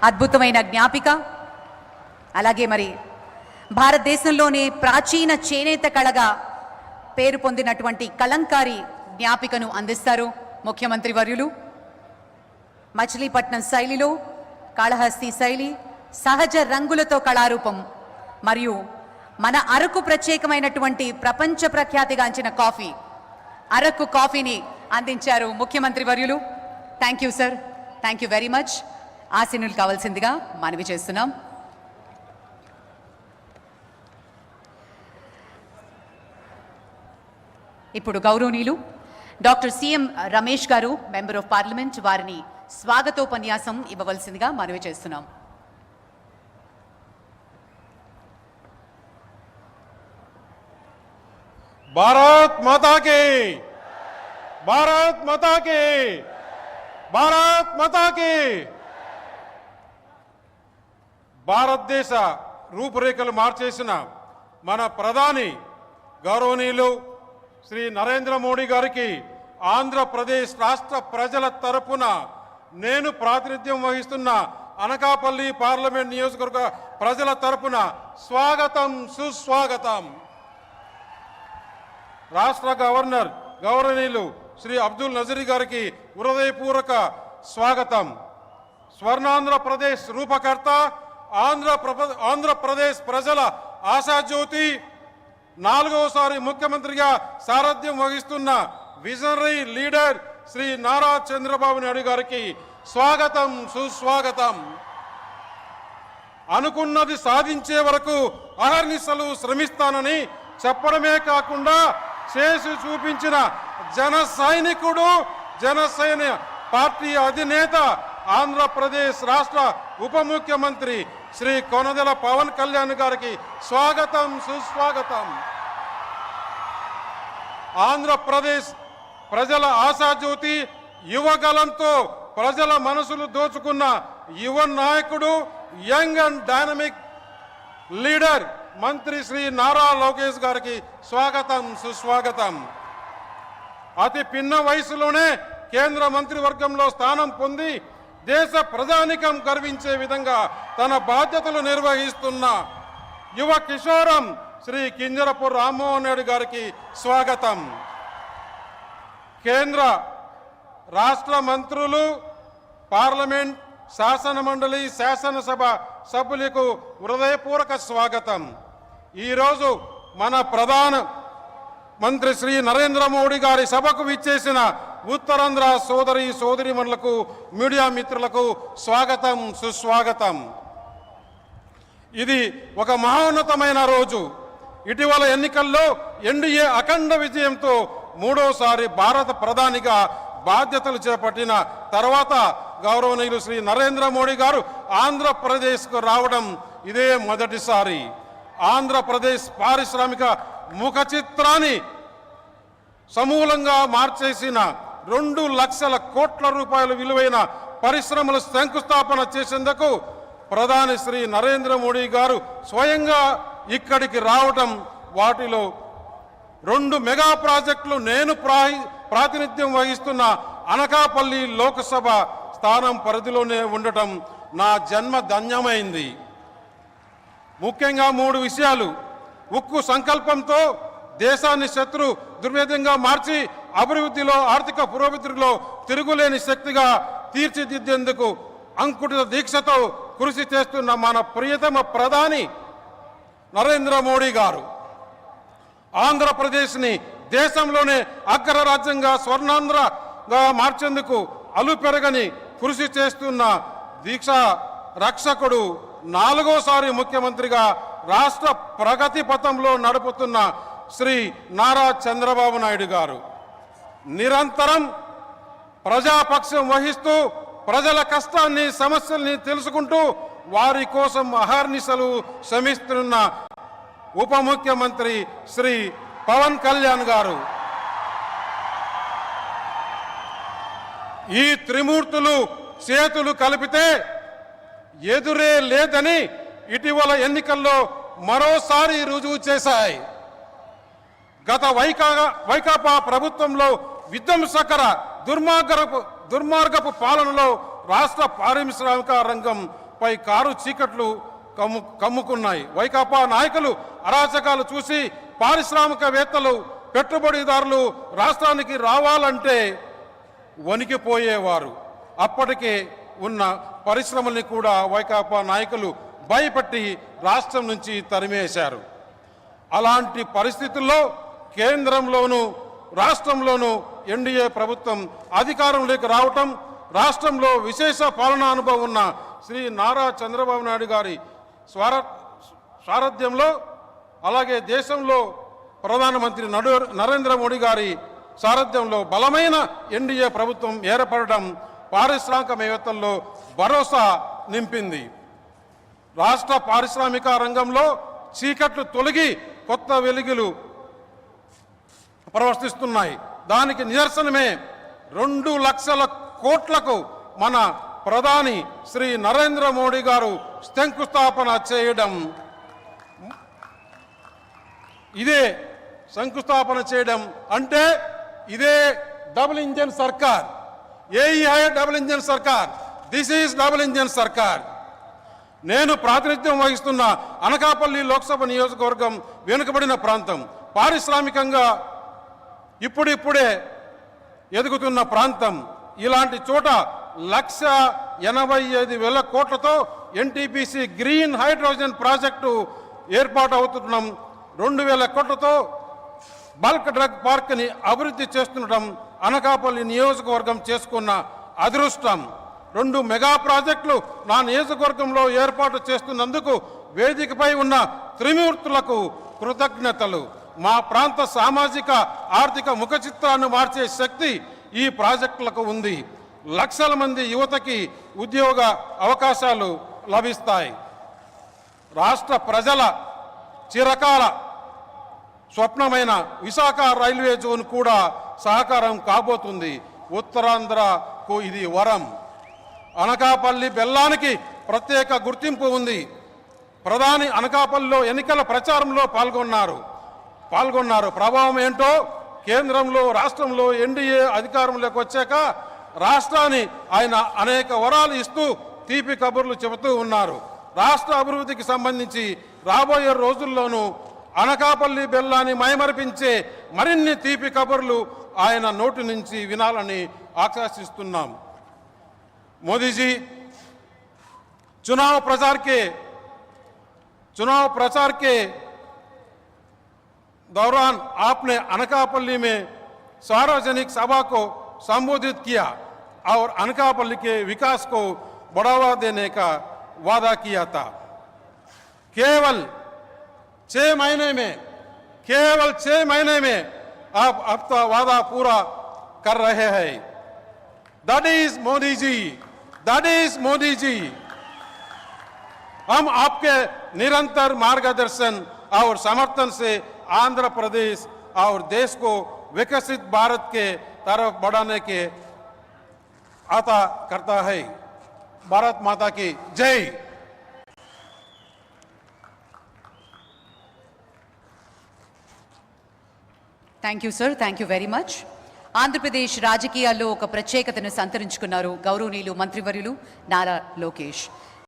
అద్భుతమైన జ్ఞాపిక. అలాగే మరి భారతదేశంలోనే ప్రాచీన చేనేత కళగా పేరు పొందినటువంటి కలంకారీ జ్ఞాపికను అందిస్తారు ముఖ్యమంత్రి వర్యులు. మచిలీపట్నం శైలిలో కాళహస్తి శైలి, సహజ రంగులతో కళారూపం మరియు మన అరకు ప్రత్యేకమైనటువంటి ప్రపంచ ప్రఖ్యాతిగాంచిన కాఫీ, అరకు కాఫీని అందించారు ముఖ్యమంత్రి వర్యులు. Thank you sir, thank you very much. ఆశీనులు కావాల్సిందిగా మనవి చేస్తున్నాం. ఇప్పుడు గౌరవనీయులు డాక్టర్ సిఎం రమేష్ గారు, మెంబర్ ఆఫ్ పార్లమెంట్, వారిని స్వాగతోపన్యాసం ఇవ్వవలసిందిగా మనవి చేస్తున్నాం. భారత్ మాతా కీ, భారత్ మాతా కీ, భారత్ మాతా కీ. భారతదేశ రూపురేఖలు మార్చేసిన మన ప్రధాని గౌరవనీయులు శ్రీ నరేంద్ర మోడీ గారికి ఆంధ్రప్రదేశ్ రాష్ట్ర ప్రజల తరపున నేను ప్రాతినిధ్యం వహిస్తున్న అనకాపల్లి పార్లమెంట్ నియోజకవర్గ ప్రజల తరపున స్వాగతం, సుస్వాగతం. రాష్ట్ర గవర్నర్ గౌరవనీయులు శ్రీ అబ్దుల్ నజీర్ గారికి హృదయపూర్వక స్వాగతం. స్వర్ణాంధ్రప్రదేశ్ రూపకర్త, ఆంధ్రప్రదేశ్ ప్రజల ఆశాజ్యోతి, 4వసారి ముఖ్యమంత్రిగా సారథ్యం వహిస్తున్న విజనరీ లీడర్ శ్రీ నారా చంద్రబాబు నాయుడు గారికి స్వాగతం, సుస్వాగతం. అనుకున్నది సాధించే వరకు అహర్నిశలు శ్రమిస్తానని చెప్పడమే కాకుండా చేసి చూపించిన జన సైనికుడు, జనసేన పార్టీ అధినేత, ఆంధ్రప్రదేశ్ రాష్ట్ర ఉప ముఖ్యమంత్రి శ్రీ కొనదెల పవన్ కళ్యాణ్ గారికి స్వాగతం, సుస్వాగతం. ఆంధ్రప్రదేశ్ ప్రజల ఆశాజ్యోతి, యువగలంతో ప్రజల మనసులు దోచుకున్న యువ నాయకుడు, యంగ్ అండ్ డైనమిక్ లీడర్ మంత్రి శ్రీ నారా లోకేష్ గారికి స్వాగతం, సుస్వాగతం. అతి పిన్న వయసులోనే కేంద్ర మంత్రివర్గంలో స్థానం పొంది దేశ ప్రజానికం గర్వించే విధంగా తన బాధ్యతలు నిర్వహిస్తున్న యువ కిషోరం శ్రీ కింజరపు రామ్మోహన్ రెడ్డి గారికి స్వాగతం. కేంద్ర రాష్ట్ర మంత్రులు, పార్లమెంట్, శాసన మండలి, శాసనసభ సభ్యులకు హృదయపూర్వక స్వాగతం. ఈరోజు మన ప్రధాన మంత్రి శ్రీ నరేంద్ర మోడీ గారి సభకు విచ్చేసిన ఉత్తరాంధ్ర సోదరీమణులకు, మీడియా మిత్రులకు స్వాగతం, సుస్వాగతం. ఇది ఒక మహోన్నతమైన రోజు. ఇటీవల ఎన్నికల్లో ఎన్డీఏ అఖండ విజయంతో 3వసారి భారత ప్రధానిగా బాధ్యతలు చేపట్టిన తర్వాత గౌరవనీయులు శ్రీ నరేంద్ర మోడీ గారు ఆంధ్రప్రదేశ్కు రావడం ఇదే మొదటిసారి. ఆంధ్రప్రదేశ్ పారిశ్రామిక ముఖ చిత్రాన్ని సమూలంగా మార్చేసిన 2 లక్షల కోట్ల రూపాయలు విలువైన పరిశ్రమలు శంకుస్థాపన చేసేందుకు ప్రధాని శ్రీ నరేంద్ర మోడీ గారు స్వయంగా ఇక్కడికి రావటం, వాటిలో 2 మెగా ప్రాజెక్టులు నేను ప్రాతినిధ్యం వహిస్తున్న అనకాపల్లి లోకసభ స్థానం పరిధిలోనే ఉండటం నా జన్మ ధన్యమైంది. ముఖ్యంగా 3 విషయాలు. ఉక్కు సంకల్పంతో దేశాన్ని శత్రు దుర్వేదంగా మార్చి అభివృద్ధిలో, ఆర్థిక పురోభివృద్ధిలో తిరుగులేని శక్తిగా తీర్చిదిద్దేందుకు అంకుటిత దీక్షతో కృషి చేస్తున్న మన ప్రియతమ ప్రధాని నరేంద్ర మోడీ గారు ఆంధ్రప్రదేశ్ని దేశంలోనే అగ్రరాజ్యంగా, స్వర్ణాంధ్రగా మార్చేందుకు అలుపెరగని కృషి చేస్తున్న దీక్ష రక్షకుడు, 4వసారి ముఖ్యమంత్రిగా రాష్ట్ర ప్రగతి పథంలో నడుపుతున్న శ్రీ నారా చంద్రబాబు నాయుడు గారు నిరంతరం ప్రజాపక్షం వహిస్తూ ప్రజల కష్టాన్ని, సమస్యల్ని తెలుసుకుంటూ వారి కోసం అహర్నిశలు శ్రమిస్తున్న ఉప ముఖ్యమంత్రి శ్రీ పవన్ కళ్యాణ్ గారు. ఈ త్రిమూర్తులు చేతులు కలిపితే ఎదురే లేదని ఇటీవల ఎన్నికల్లో మరోసారి రుజువు చేశాయి. గత వైకాపా ప్రభుత్వంలో విధ్వంసకర దుర్మార్గపు పాలనలో రాష్ట్ర పారిశ్రామిక రంగం పై కారు చీకట్లు కమ్ముకున్నాయి. వైకాపా నాయకులు అరాచకాలు చూసి పారిశ్రామికవేత్తలు పెట్టుబడిదారులు రాష్ట్రానికి రావాలంటే వణికిపోయేవారు. అప్పటికే ఉన్న పరిశ్రమల్ని కూడా వైకాపా నాయకులు భయపెట్టి రాష్ట్రం నుంచి తరిమేశారు. అలాంటి పరిస్థితుల్లో కేంద్రంలోనూ రాష్ట్రంలోనూ ఎన్డీఏ ప్రభుత్వం అధికారంలోకి రావటం, రాష్ట్రంలో విశేష పాలనా అనుభవం ఉన్న శ్రీ నారా చంద్రబాబు నాయుడు గారి సారథ్యంలో, అలాగే దేశంలో ప్రధానమంత్రి నరేంద్ర మోడీ గారి సారథ్యంలో బలమైన ఎన్డీఏ ప్రభుత్వం ఏర్పడడం పారిశ్రామికవేత్తల్లో భరోసా నింపింది. రాష్ట్ర పారిశ్రామిక రంగంలో చీకట్లు తొలగి కొత్త వెలుగులు ప్రవర్తిస్తున్నాయి. దానికి నిదర్శనమే 2 లక్షల కోట్లకు మన ప్రధాని శ్రీ నరేంద్ర మోడీ గారు శంకుస్థాపన చేయడం. ఇదే శంకుస్థాపన చేయడం అంటే ఇదే డబుల్ ఇంజన్ సర్కార్. డబుల్ ఇంజన్ సర్కార్. దిస్ ఈజ్ డబుల్ ఇంజన్ సర్కార్. నేను ప్రాతినిధ్యం వహిస్తున్న అనకాపల్లి లోక్సభ నియోజకవర్గం వెనుకబడిన ప్రాంతం, పారిశ్రామికంగా ఇప్పుడిప్పుడే ఎదుగుతున్న ప్రాంతం. ఇలాంటి చోట 1,85,000 కోట్లతో ఎన్టీపీసీ గ్రీన్ హైడ్రోజన్ ప్రాజెక్టు ఏర్పాటు అవుతుండడం, 2,000 కోట్లతో బల్క్ డ్రగ్ పార్క్ని అభివృద్ధి చేస్తుండటం అనకాపల్లి నియోజకవర్గం చేసుకున్న అదృష్టం. 2 మెగా ప్రాజెక్టులు నా నియోజకవర్గంలో ఏర్పాటు చేస్తున్నందుకు వేదికపై ఉన్న త్రిమూర్తులకు కృతజ్ఞతలు. మా ప్రాంత సామాజిక ఆర్థిక ముఖ చిత్రాన్ని మార్చే శక్తి ఈ ప్రాజెక్టులకు ఉంది. లక్షల మంది యువతకి ఉద్యోగ అవకాశాలు లభిస్తాయి. రాష్ట్ర ప్రజల చిరకాల స్వప్నమైన విశాఖ రైల్వే జోన్ కూడా సహకారం కాబోతుంది. ఉత్తరాంధ్రకు ఇది వరం. అనకాపల్లి బెల్లానికి ప్రత్యేక గుర్తింపు ఉంది. ప్రధాని అనకాపల్లిలో ఎన్నికల ప్రచారంలో పాల్గొన్నారు. ప్రభావం ఏంటో కేంద్రంలో రాష్ట్రంలో ఎన్డీఏ అధికారంలోకి వచ్చాక రాష్ట్రాన్ని ఆయన అనేక వరాలు ఇస్తూ తీపి కబుర్లు చెబుతూ ఉన్నారు. రాష్ట్ర అభివృద్ధికి సంబంధించి రాబోయే రోజుల్లోనూ అనకాపల్లి బెల్లాన్ని మైమరిపించే మరిన్ని తీపి కబుర్లు ఆయన నోటి నుంచి వినాలని ఆకాంక్షిస్తున్నాం. मोदी जी, चुनाव प्रचार के दौरान आपने अनकापल्ली में सार्वजनिक सभा को संबोधित किया और अनकापल्ली के विकास को बढ़ावा देने का वादा किया था. केवल 6 महीने में आप अपना वादा पूरा कर रहे हैं. That is Modi जी. हम आपके निरंतर मार्गदर्शन और समर्थन से आंध्र प्रदेश और देश को विकसित भारत के तरफ बढ़ाने के आता करता है. भारत माता की जय. Thank you sir, thank you very much. Andhra Pradesh రాజకీయాల్లో ఒక ప్రత్యేకతను సంతరించుకున్నారు గౌరవనీయులు మంత్రివర్యులు నారా లోకేష్.